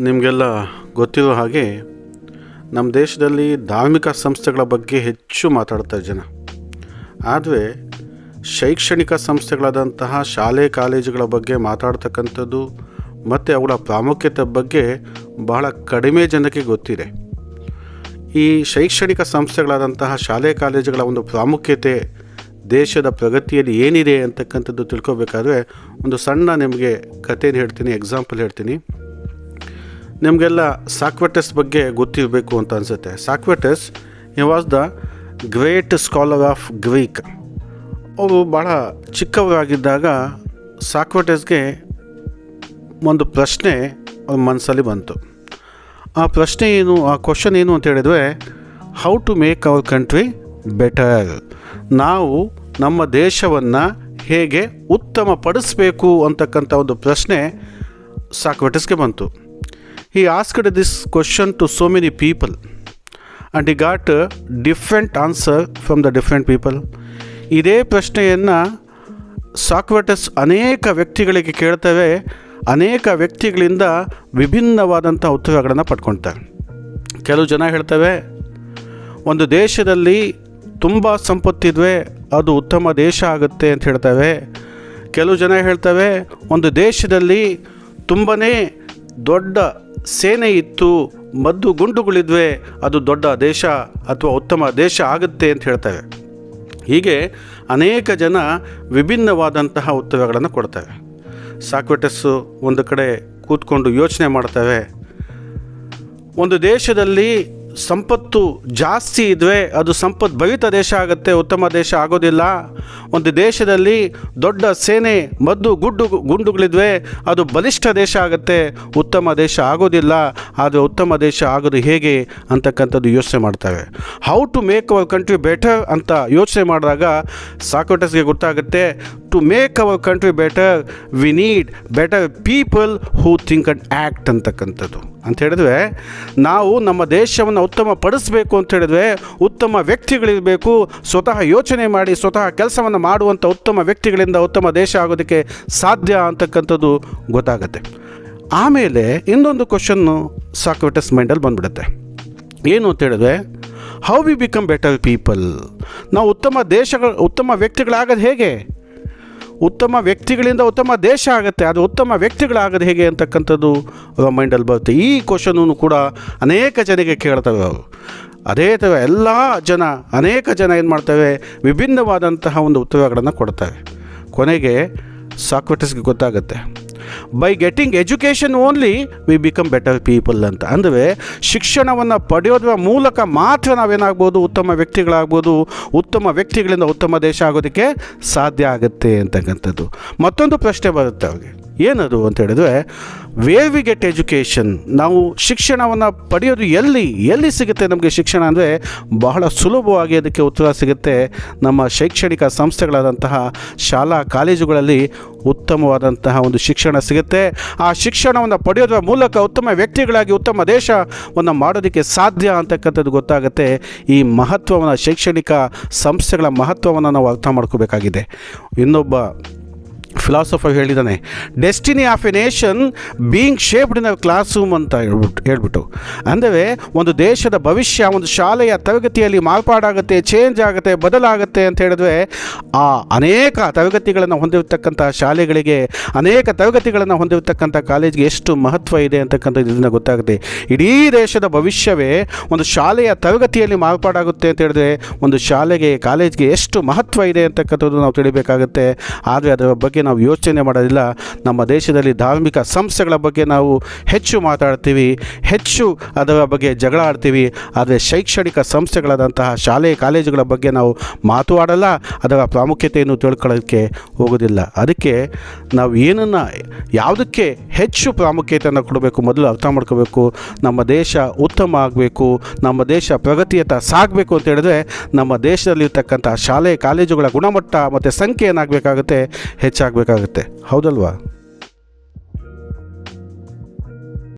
ನಿಮಗೆಲ್ಲ ಗೊತ್ತಿರೋ ಹಾಗೆ ನಮ್ಮ ದೇಶದಲ್ಲಿ ಧಾರ್ಮಿಕ ಸಂಸ್ಥೆಗಳ ಬಗ್ಗೆ ಹೆಚ್ಚು ಮಾತಾಡ್ತಾರೆ ಜನ. ಆದರೆ ಶೈಕ್ಷಣಿಕ ಸಂಸ್ಥೆಗಳಾದಂತಹ ಶಾಲೆ ಕಾಲೇಜುಗಳ ಬಗ್ಗೆ ಮಾತಾಡ್ತಕ್ಕಂಥದ್ದು ಮತ್ತು ಅವುಗಳ ಪ್ರಾಮುಖ್ಯತೆ ಬಗ್ಗೆ ಬಹಳ ಕಡಿಮೆ ಜನಕ್ಕೆ ಗೊತ್ತಿದೆ. ಈ ಶೈಕ್ಷಣಿಕ ಸಂಸ್ಥೆಗಳಾದಂತಹ ಶಾಲೆ ಕಾಲೇಜುಗಳ ಒಂದು ಪ್ರಾಮುಖ್ಯತೆ ದೇಶದ ಪ್ರಗತಿಯಲ್ಲಿ ಏನಿದೆ ಅಂತಕ್ಕಂಥದ್ದು ತಿಳ್ಕೊಬೇಕಾದ್ರೆ ಒಂದು ಸಣ್ಣ ನಿಮಗೆ ಕಥೆನ ಹೇಳ್ತೀನಿ, ಎಕ್ಸಾಂಪಲ್ ಹೇಳ್ತೀನಿ. ನಿಮಗೆಲ್ಲ ಸಾಕ್ರೆಟಿಸ್ ಬಗ್ಗೆ ಗೊತ್ತಿರಬೇಕು ಅಂತ ಅನಿಸುತ್ತೆ. Socrates he was the great scholar of Greek. ಅವರು ಭಾಳ ಚಿಕ್ಕವರಾಗಿದ್ದಾಗ ಸಾಕ್ರೆಟಿಸ್ಗೆ ಒಂದು ಪ್ರಶ್ನೆ ಅವ್ರ ಮನಸ್ಸಲ್ಲಿ ಬಂತು. ಆ ಪ್ರಶ್ನೆ ಏನು, ಆ ಕ್ವಶನ್ ಏನು ಅಂತ ಹೇಳಿದರೆ, how to make our country better. ನಾವು ನಮ್ಮ ದೇಶವನ್ನು ಹೇಗೆ ಉತ್ತಮಪಡಿಸಬೇಕು ಅಂತಕ್ಕಂಥ ಒಂದು ಪ್ರಶ್ನೆ ಸಾಕ್ರೆಟಿಸ್ಗೆ ಬಂತು. He asked this question to so many people and he got a different answer from the different people. ಇದೇ ಪ್ರಶ್ನೆಯನ್ನು ಸಾಕ್ರೆಟಿಸ್ ಅನೇಕ ವ್ಯಕ್ತಿಗಳಿಗೆ ಕೇಳ್ತವೆ, ಅನೇಕ ವ್ಯಕ್ತಿಗಳಿಂದ ವಿಭಿನ್ನವಾದಂಥ ಉತ್ತರಗಳನ್ನು ಪಡ್ಕೊಳ್ತಾರೆ. ಕೆಲವು ಜನ ಹೇಳ್ತವೆ, ಒಂದು ದೇಶದಲ್ಲಿ ತುಂಬ ಸಂಪತ್ತಿದ್ದರೆ ಅದು ಉತ್ತಮ ದೇಶ ಆಗುತ್ತೆ ಅಂತ ಹೇಳ್ತವೆ. ಕೆಲವು ಜನ ಹೇಳ್ತವೆ, ಒಂದು ದೇಶದಲ್ಲಿ ತುಂಬನೇ ದೊಡ್ಡ ಸೇನೆ ಇತ್ತು, ಮದ್ದು ಗುಂಡುಗಳಿದ್ವೆ, ಅದು ದೊಡ್ಡ ದೇಶ ಅಥವಾ ಉತ್ತಮ ದೇಶ ಆಗುತ್ತೆ ಅಂತ ಹೇಳ್ತವೆ. ಹೀಗೆ ಅನೇಕ ಜನ ವಿಭಿನ್ನವಾದಂತಹ ಉತ್ತರಗಳನ್ನು ಕೊಡ್ತವೆ. ಸಾಕ್ರೆಟಿಸ್ಸು ಒಂದು ಕಡೆ ಕೂತ್ಕೊಂಡು ಯೋಚನೆ ಮಾಡ್ತವೆ. ಒಂದು ದೇಶದಲ್ಲಿ ಸಂಪತ್ತು ಜಾಸ್ತಿ ಇದ್ದರೆ ಅದು ಸಂಪದ್ಭರಿತ ದೇಶ ಆಗುತ್ತೆ, ಉತ್ತಮ ದೇಶ ಆಗೋದಿಲ್ಲ. ಒಂದು ದೇಶದಲ್ಲಿ ದೊಡ್ಡ ಸೇನೆ ಮದ್ದು ಗುಂಡುಗಳಿದ್ವೆ ಅದು ಬಲಿಷ್ಠ ದೇಶ ಆಗುತ್ತೆ, ಉತ್ತಮ ದೇಶ ಆಗೋದಿಲ್ಲ. ಆದರೆ ಉತ್ತಮ ದೇಶ ಆಗೋದು ಹೇಗೆ ಅಂತಕ್ಕಂಥದ್ದು ಯೋಚನೆ ಮಾಡ್ತವೆ. How to make our country better ಅಂತ ಯೋಚನೆ ಮಾಡಿದಾಗ ಸಾಕ್ರೆಟಿಸ್ಗೆ ಗೊತ್ತಾಗುತ್ತೆ, to make our country better we need better people who think and act ಅಂತಕ್ಕಂಥದ್ದು. ಅಂತ ಹೇಳಿದ್ರೆ, ನಾವು ನಮ್ಮ ದೇಶವನ್ನು ಉತ್ತಮ ಪಡಿಸಬೇಕು ಅಂತ ಹೇಳಿದ್ರೆ ಉತ್ತಮ ವ್ಯಕ್ತಿಗಳಿರಬೇಕು. ಸ್ವತಃ ಯೋಚನೆ ಮಾಡಿ ಸ್ವತಃ ಕೆಲಸವನ್ನು ಮಾಡುವಂಥ ಉತ್ತಮ ವ್ಯಕ್ತಿಗಳಿಂದ ಉತ್ತಮ ದೇಶ ಆಗೋದಕ್ಕೆ ಸಾಧ್ಯ ಅಂತಕ್ಕಂಥದ್ದು ಗೊತ್ತಾಗುತ್ತೆ. ಆಮೇಲೆ ಇನ್ನೊಂದು ಕ್ವಶನ್ನು ಸಾಕ್ರೆಟಿಸ್ ಮೈಂಡಲ್ಲಿ ಬಂದ್ಬಿಡುತ್ತೆ. ಏನು ಅಂತ ಹೇಳಿದ್ರೆ, how we become better people. ನಾವು ಉತ್ತಮ ವ್ಯಕ್ತಿಗಳಾಗೋದು ಹೇಗೆ? ಉತ್ತಮ ವ್ಯಕ್ತಿಗಳಿಂದ ಉತ್ತಮ ದೇಶ ಆಗುತ್ತೆ, ಅದು ಉತ್ತಮ ವ್ಯಕ್ತಿಗಳಾಗೋದು ಹೇಗೆ ಅಂತಕ್ಕಂಥದ್ದು ಮೈಂಡಲ್ಲಿ ಬರುತ್ತೆ. ಈ ಕ್ವಶನೂ ಕೂಡ ಅನೇಕ ಜನಕ್ಕೆ ಕೇಳ್ತವೆ ಅವರು. ಅದೇ ಥರ ಅನೇಕ ಜನ ಏನು ಮಾಡ್ತವೆ, ವಿಭಿನ್ನವಾದಂತಹ ಒಂದು ಉತ್ತರಗಳನ್ನು ಕೊಡ್ತವೆ. ಕೊನೆಗೆ ಸಾಕ್ರೆಟಿಸ್ಗೆ ಗೊತ್ತಾಗುತ್ತೆ, by getting education only we become better people ಅಂತ. ಅಂದರೆ ಶಿಕ್ಷಣವನ್ನು ಪಡೆಯೋದ್ರ ಮೂಲಕ ಮಾತ್ರ ನಾವೇನಾಗ್ಬೋದು, ಉತ್ತಮ ವ್ಯಕ್ತಿಗಳಾಗ್ಬೋದು, ಉತ್ತಮ ವ್ಯಕ್ತಿಗಳಿಂದ ಉತ್ತಮ ದೇಶ ಆಗೋದಕ್ಕೆ ಸಾಧ್ಯ ಆಗುತ್ತೆ ಅಂತಕ್ಕಂಥದ್ದು. ಮತ್ತೊಂದು ಪ್ರಶ್ನೆ ಬರುತ್ತೆ ಅವ್ರಿಗೆ, ಏನದು ಅಂತ ಹೇಳಿದ್ರೆ, ವೇರ್ ವಿ ಗೆಟ್ ಎಜುಕೇಷನ್. ನಾವು ಶಿಕ್ಷಣವನ್ನು ಪಡೆಯೋದು ಎಲ್ಲಿ ಸಿಗುತ್ತೆ ನಮಗೆ ಶಿಕ್ಷಣ ಅಂದರೆ, ಬಹಳ ಸುಲಭವಾಗಿ ಅದಕ್ಕೆ ಉತ್ತರ ಸಿಗುತ್ತೆ. ನಮ್ಮ ಶೈಕ್ಷಣಿಕ ಸಂಸ್ಥೆಗಳಾದಂತಹ ಶಾಲಾ ಕಾಲೇಜುಗಳಲ್ಲಿ ಉತ್ತಮವಾದಂತಹ ಒಂದು ಶಿಕ್ಷಣ ಸಿಗುತ್ತೆ. ಆ ಶಿಕ್ಷಣವನ್ನು ಪಡೆಯೋದ್ರ ಮೂಲಕ ಉತ್ತಮ ವ್ಯಕ್ತಿಗಳಾಗಿ ಉತ್ತಮ ದೇಶವನ್ನು ಮಾಡೋದಕ್ಕೆ ಸಾಧ್ಯ ಅಂತಕ್ಕಂಥದ್ದು ಗೊತ್ತಾಗುತ್ತೆ. ಈ ಮಹತ್ವವನ್ನು, ಶೈಕ್ಷಣಿಕ ಸಂಸ್ಥೆಗಳ ಮಹತ್ವವನ್ನು ನಾವು ಅರ್ಥ ಮಾಡ್ಕೋಬೇಕಾಗಿದೆ. ಇನ್ನೊಬ್ಬ ಫಿಲಾಸಫರ್ ಹೇಳಿದ್ದಾನೆ, destiny of A nation being shaped in a class room ಅಂತ ಹೇಳ್ಬಿಟ್ಟು. ಅಂದರೆ ಒಂದು ದೇಶದ ಭವಿಷ್ಯ ಒಂದು ಶಾಲೆಯ ತರಗತಿಯಲ್ಲಿ ಮಾರ್ಪಾಡಾಗುತ್ತೆ, ಚೇಂಜ್ ಆಗುತ್ತೆ, ಬದಲಾಗುತ್ತೆ ಅಂತ ಹೇಳಿದ್ರೆ, ಆ ಅನೇಕ ತರಗತಿಗಳನ್ನು ಹೊಂದಿರತಕ್ಕಂಥ ಶಾಲೆಗಳಿಗೆ, ಅನೇಕ ತರಗತಿಗಳನ್ನು ಹೊಂದಿರತಕ್ಕಂಥ ಕಾಲೇಜ್ಗೆ ಎಷ್ಟು ಮಹತ್ವ ಇದೆ ಅಂತಕ್ಕಂಥದ್ದು ಇದರಿಂದ ಗೊತ್ತಾಗುತ್ತೆ. ಇಡೀ ದೇಶದ ಭವಿಷ್ಯವೇ ಒಂದು ಶಾಲೆಯ ತರಗತಿಯಲ್ಲಿ ಮಾರ್ಪಾಡಾಗುತ್ತೆ ಅಂತ ಹೇಳಿದ್ರೆ, ಒಂದು ಶಾಲೆಗೆ, ಕಾಲೇಜ್ಗೆ ಎಷ್ಟು ಮಹತ್ವ ಇದೆ ಅಂತಕ್ಕಂಥದ್ದು ನಾವು ತಿಳಿಬೇಕಾಗುತ್ತೆ. ಆದರೆ ಅದರ ಬಗ್ಗೆ ನಾವು ಯೋಚನೆ ಮಾಡೋದಿಲ್ಲ. ನಮ್ಮ ದೇಶದಲ್ಲಿ ಧಾರ್ಮಿಕ ಸಂಸ್ಥೆಗಳ ಬಗ್ಗೆ ನಾವು ಹೆಚ್ಚು ಮಾತಾಡ್ತೀವಿ, ಹೆಚ್ಚು ಅದರ ಬಗ್ಗೆ ಜಗಳ ಆಡ್ತೀವಿ. ಆದರೆ ಶೈಕ್ಷಣಿಕ ಸಂಸ್ಥೆಗಳಾದಂತಹ ಶಾಲೆ ಕಾಲೇಜುಗಳ ಬಗ್ಗೆ ನಾವು ಮಾತು ಆಡಲ್ಲ, ಅದರ ಪ್ರಾಮುಖ್ಯತೆಯನ್ನು ತಿಳ್ಕೊಳ್ಳೋದಕ್ಕೆ ಹೋಗೋದಿಲ್ಲ. ಅದಕ್ಕೆ ನಾವು ಯಾವುದಕ್ಕೆ ಹೆಚ್ಚು ಪ್ರಾಮುಖ್ಯತೆಯನ್ನು ಕೊಡಬೇಕು, ಮೊದಲು ಅರ್ಥ ಮಾಡ್ಕೋಬೇಕು. ನಮ್ಮ ದೇಶ ಉತ್ತಮ ಆಗಬೇಕು, ನಮ್ಮ ದೇಶ ಪ್ರಗತಿಯತ್ತ ಸಾಗಬೇಕು ಅಂತ ಹೇಳಿದ್ರೆ, ನಮ್ಮ ದೇಶದಲ್ಲಿರ್ತಕ್ಕಂಥ ಶಾಲೆ ಕಾಲೇಜುಗಳ ಗುಣಮಟ್ಟ ಮತ್ತು ಸಂಖ್ಯೆ ಏನಾಗಬೇಕಾಗುತ್ತೆ, ಹೆಚ್ಚಾಗಬೇಕಾಗುತ್ತೆ. ಹೌದಲ್ವಾ?